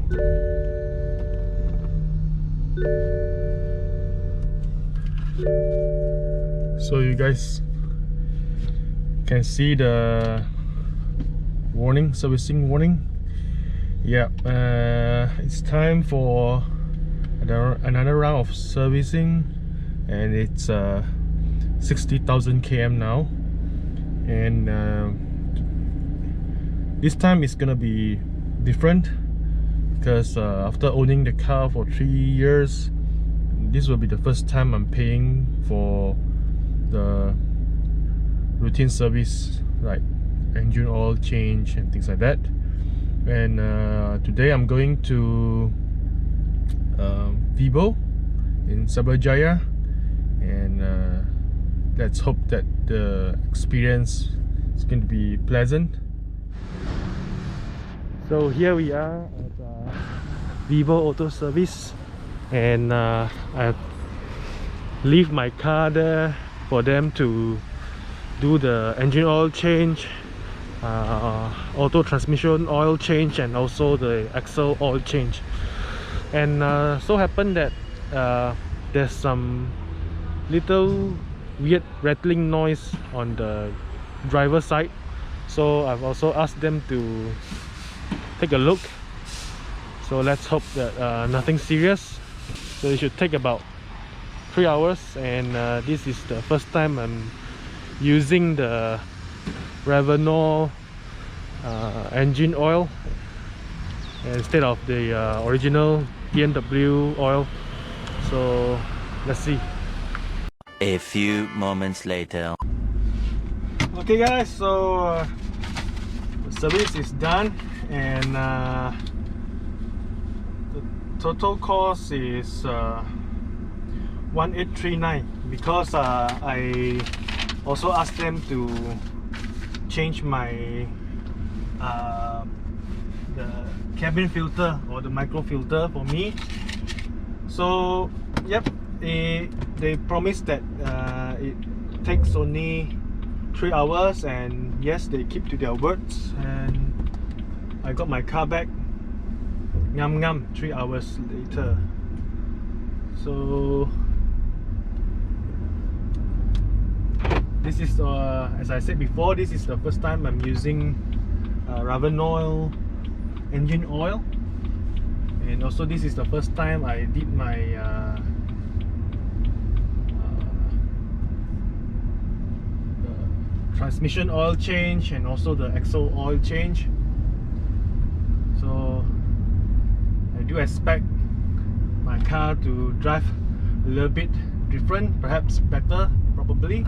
So you guys can see the warning, servicing warning. Yeah, it's time for another round of servicing, and it's 60,000 km now, and this time it's gonna be different because after owning the car for 3 years, this will be the first time I'm paying for the routine service like engine oil change and things like that. And today I'm going to Vibo in Sabarjaya, and let's hope that the experience is going to be pleasant. So here we are at Vibo Auto Service, and I've leave my car there for them to do the engine oil change, auto transmission oil change, and also the axle oil change. And so happened that there's some little weird rattling noise on the driver's side, so I've also asked them to take a look. So let's hope that nothing serious. So it should take about 3 hours, and this is the first time I'm using the Revenol engine oil instead of the original BMW oil. So let's see. A few moments later. Okay guys, so the service is done, and the total cost is 1839, because I also asked them to change my the cabin filter or the micro filter for me. So yep, they promised that it takes only 3 hours, and yes, they keep to their words, and I got my car back ngam ngam 3 hours later. So this is as I said before, this is the first time I'm using Revenol engine oil, and also this is the first time I did my transmission oil change and also the axle oil change. So I do expect my car to drive a little bit different, perhaps better, probably.